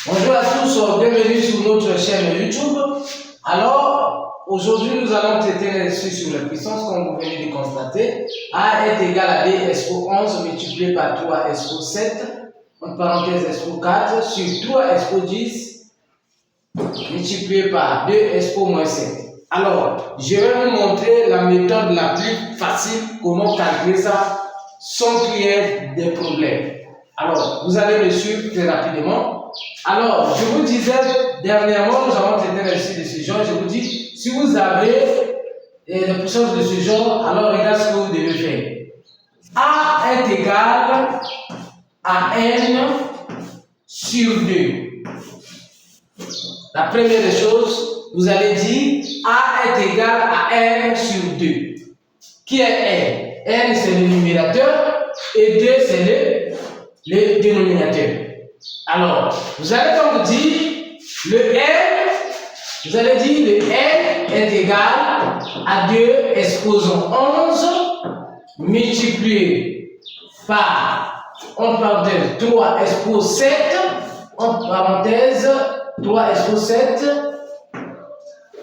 Bonjour à tous, bienvenue sur notre chaîne YouTube. Alors, aujourd'hui, nous allons traiter les sujets sur la puissance, comme vous venez de constater. A est égal à B expo 11 multiplié par 3 expo 7, en parenthèse expo 4, sur 3 expo 10, multiplié par 2 expo moins 7. Alors, je vais vous montrer la méthode la plus facile, comment calculer ça, sans qu'il y ait des problèmes. Alors, vous allez me suivre très rapidement. Alors, je vous disais, dernièrement, nous avons traité les sujets de ce genre. Je vous dis, si vous avez des puissances de ce genre, alors regardez ce que vous devez faire. A est égal à n sur 2. La première des choses, vous allez dire A est égal à n sur 2. Qui est n? N, c'est le numérateur et 2, c'est le dénominateur. Alors, vous allez donc dire le n, vous allez dire le n est égal à 2 exposant 11 multiplié par, en parenthèse, 3 expo 7, en parenthèse, 3 expo 7,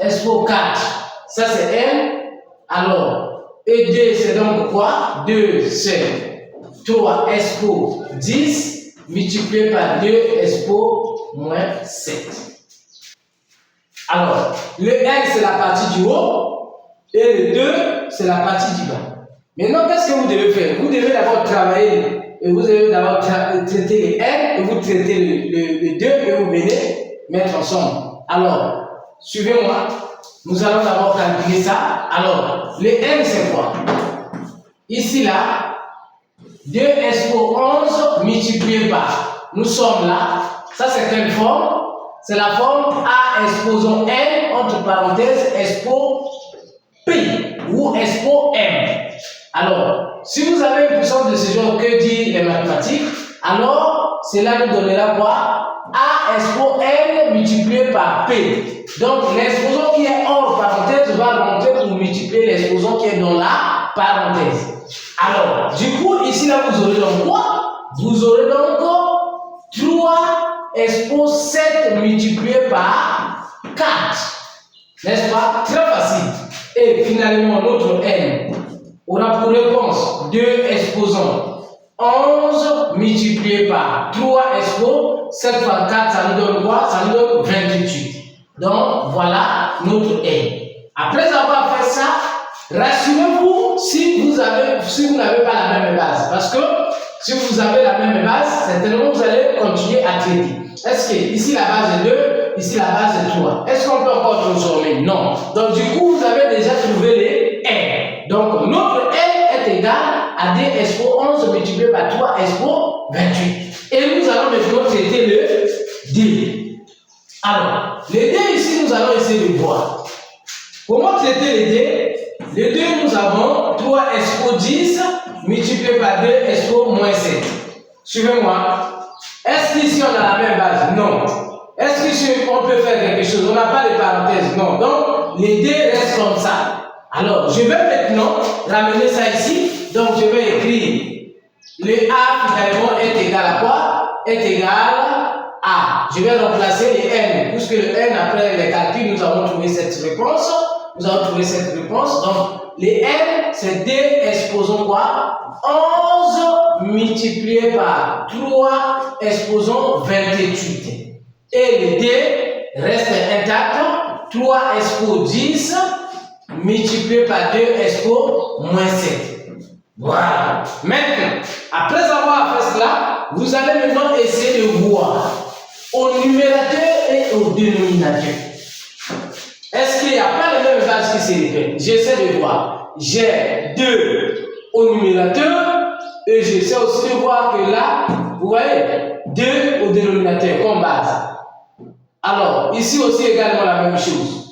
expo 4. Ça c'est n. Alors, et 2 c'est donc quoi? 2 c'est 3 expo 10 multiplié par 2 expo moins 7. Alors, le n c'est la partie du haut et le 2 c'est la partie du bas. Maintenant, qu'est-ce que vous devez faire? Vous devez d'abord travailler et vous devez d'abord traiter le n et vous traitez le 2 et vous venez mettre ensemble. Alors, suivez-moi. Nous allons d'abord calculer ça. Alors, le n c'est quoi? Ici là, 2 expo 11 multiplié par, nous sommes là, ça c'est quelle forme? C'est la forme A exposant n entre parenthèses expo P ou expo M. Alors, si vous avez une puissance de ce genre que dit les mathématiques, alors cela nous donnera quoi? A expo n multiplié par P. Donc l'exposant qui est hors parenthèse va rentrer pour multiplier l'exposant qui est dans la parenthèse. Alors, du coup, ici là, vous aurez donc quoi? Vous aurez donc 3 expo 7 multiplié par 4. N'est-ce pas? Très facile. Et finalement, notre n aura pour réponse 2 exposants 11 multiplié par 3 expo, 7 fois 4, ça nous donne quoi? Ça nous donne 28. Donc, voilà notre n. Après avoir fait ça, rassurez-vous si vous n'avez pas la même base. Parce que si vous avez la même base, certainement vous allez continuer à traiter. Est-ce que ici la base est 2, ici la base est 3? Est-ce qu'on peut encore transformer? Non. Donc du coup, vous avez déjà trouvé les n. Donc notre n est égal à 2 expo 11 multiplié par 3 expo 28. Et nous allons maintenant traiter le d. Alors, les d ici, nous allons essayer de voir. Comment traiter les d? Les deux, nous avons 3 expo 10 multiplié par 2 expo moins 7. Suivez-moi. Est-ce qu'ici on a la même base? Non. Est-ce qu'ici on peut faire quelque chose? On n'a pas de parenthèse? Non. Donc, les deux restent comme ça. Alors, je vais maintenant ramener ça ici. Donc, je vais écrire le A finalement est égal à quoi? Est égal à. Je vais remplacer les n. Puisque le n, après les calculs, nous avons trouvé cette réponse. Nous avons trouvé cette réponse. Donc, les n, c'est 2 exposons quoi? 11 multiplié par 3 exposons 28. Et les d reste intact. 3 expo 10 multiplié par 2 expo moins 7. Voilà. Maintenant, après avoir fait cela, vous allez maintenant essayer de voir au numérateur et au dénominateur. Est-ce qu'il n'y a pas les mêmes bases qui se répètent? J'essaie de voir. J'ai 2 au numérateur et j'essaie aussi de voir que là, vous voyez, 2 au dénominateur comme base. Alors, ici aussi également la même chose.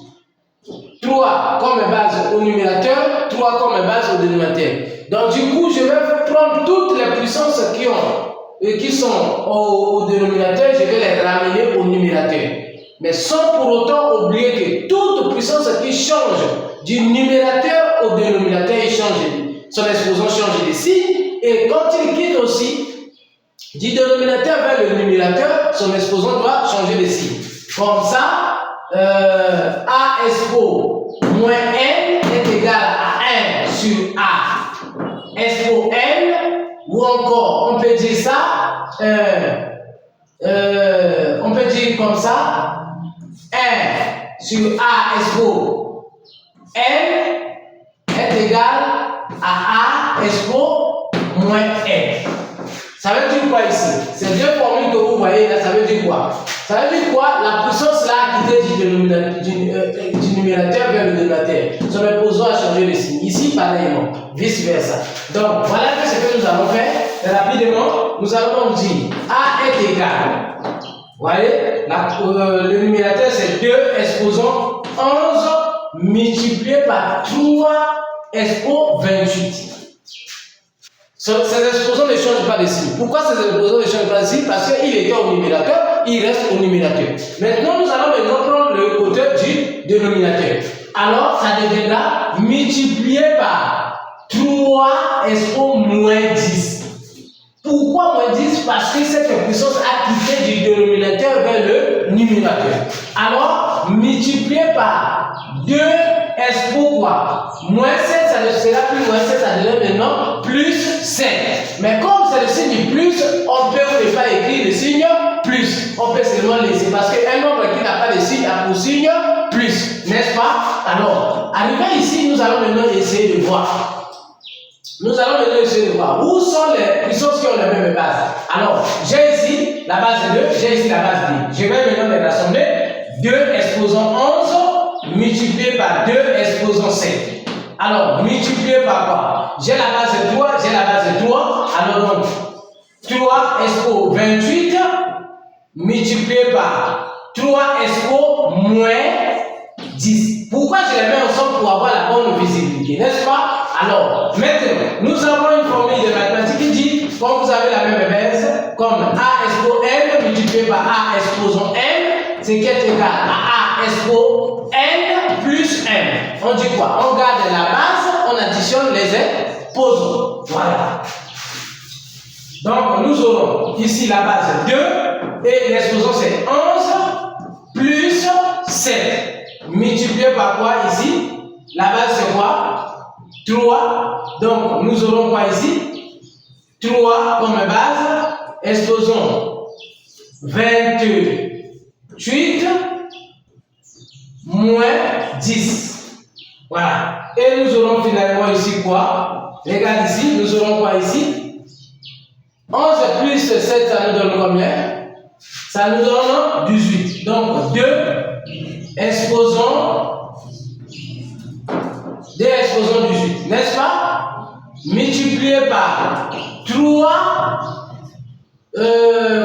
3 comme base au numérateur, 3 comme base au dénominateur. Donc du coup, je vais prendre toutes les puissances qui sont au dénominateur, je vais les ramener au numérateur. Mais sans pour autant oublier que toute puissance qui change du numérateur au dénominateur, son exposant change de signe. Et quand il quitte aussi Du dénominateur vers le numérateur, son exposant doit changer de signe. Comme ça, A expo moins N est égal à 1 sur A expo N, ou encore on peut dire ça, on peut dire comme ça, 1 sur A expo N est égal à A expo moins N. Ça veut dire quoi ici? Ces deux formules que vous voyez là, ça veut dire quoi? Ça veut dire quoi? La puissance là qui était du numérateur vers le dénominateur. Son exposant a changé de signe. Ici, pareillement, vice versa. Donc, voilà ce que nous allons faire. Rapidement, nous allons donc dire A est égal. Vous voyez, le numérateur c'est 2 exposant 11 multiplié par 3 expo 28. Ces exposants ne changent pas de signe. Pourquoi ces exposants ne changent pas de signe? Parce qu'il était au numérateur, il reste au numérateur. Maintenant, nous allons prendre le côté du dénominateur. Alors, ça deviendra multiplié par 3 expo moins 10. Pourquoi moins 10? Parce que cette puissance a quitté du dénominateur vers le numérateur. Alors, multiplié par 2 expo quoi? Moins 7, ça ne sera plus moins 7, ça devient maintenant plus 7. Mais comme c'est le signe du plus, on peut ne pas écrire le signe plus. On peut seulement laisser. Parce qu'un nombre qui n'a pas de signe a pour signe plus. N'est-ce pas? Alors, arrivé ici, nous allons maintenant essayer de voir. Nous allons maintenant essayer de voir où sont les puissances qui ont les mêmes bases. Alors, j'ai ici la base 2, j'ai ici la base 2. Je vais maintenant les rassembler. 2 exposant 11 multiplié par 2 exposant 7. Alors, multiplié par quoi? J'ai la base 3, j'ai la base 3. Alors donc, 3 expo 28 multiplié par 3 expo moins 10. Pourquoi je les mets ensemble? Pour avoir la bonne visibilité, n'est-ce pas? Alors, maintenant, nous avons une formule de mathématiques qui dit, quand vous avez la même base, comme A expo N multiplié par A exposant N, c'est qui est égal à A expo N plus N. On dit quoi? On garde la base, on additionne les exposants. Voilà. Donc, nous aurons ici la base 2 et l'exposant c'est 11 plus 7. Multiplié par quoi ici? La base c'est quoi? 3. Donc, nous aurons quoi ici? 3 comme base. Exposons 28 moins 10. Voilà. Et nous aurons finalement ici quoi? Regarde ici, nous aurons quoi ici? 11 plus 7, ça nous donne combien? Ça nous donne 18. Donc, 2 exposons 18, n'est-ce pas? Multiplié par 3,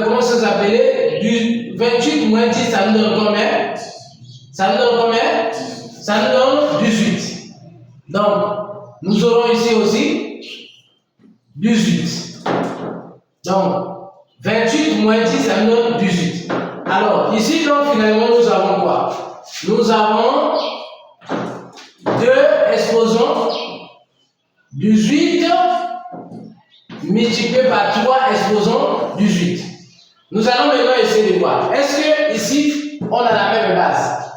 comment ça s'appelait? 28 moins 10, ça nous donne combien? Ça nous donne combien? Ça nous donne 18. Donc, nous aurons ici aussi 18. Donc, 28 moins 10, ça nous donne 18. Alors, ici, donc, finalement, nous avons quoi? Nous avons 2 exposants 18 multiplié par 3 exposants 18. Nous allons maintenant essayer de voir. Est-ce que ici, on a la même base?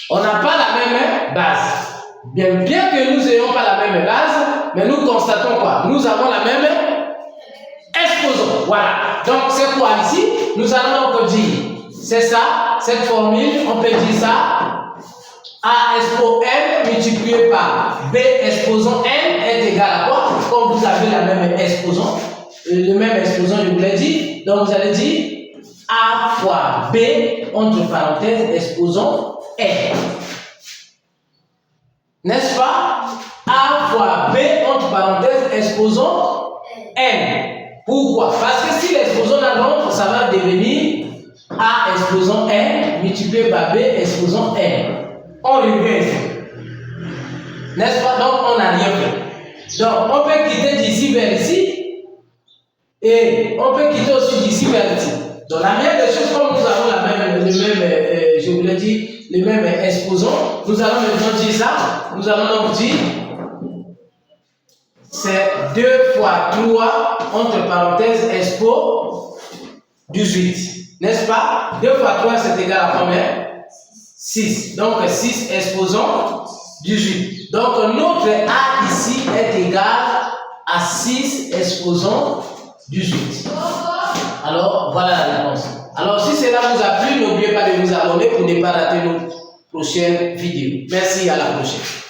On n'a pas la même base. Bien que nous n'ayons pas la même base, mais nous constatons quoi? Nous avons la même exposant. Voilà. Donc, c'est quoi ici? Nous allons donc dire, c'est ça, cette formule, on peut dire ça. A expo N multiplié par B exposant N est égal à quoi? Comme vous avez la même exposant, le même exposant, je vous l'ai dit. Donc, vous allez dire A fois B entre parenthèses exposant N. N'est-ce pas? A fois B entre parenthèses exposant N. Pourquoi? Parce que si l'exposant là rentre, ça va devenir A exposant N multiplié par B exposant N. On regrette. N'est-ce pas? Donc, on n'a rien fait. Donc, on peut quitter d'ici vers ici. Et on peut quitter aussi d'ici vers ici. Donc, la meilleure des choses, comme nous avons je vous l'ai dit, les mêmes exposants, nous allons maintenant dire ça. Nous allons donc dire c'est 2 fois 3, entre parenthèses, expo 18. N'est-ce pas? 2 fois 3, c'est égal à combien? 6. Donc 6 exposons 18. Donc notre A ici est égal à 6 exposons 18. Alors voilà la réponse. Alors si cela vous a plu, n'oubliez pas de vous abonner pour ne pas rater nos prochaines vidéos. Merci, à la prochaine.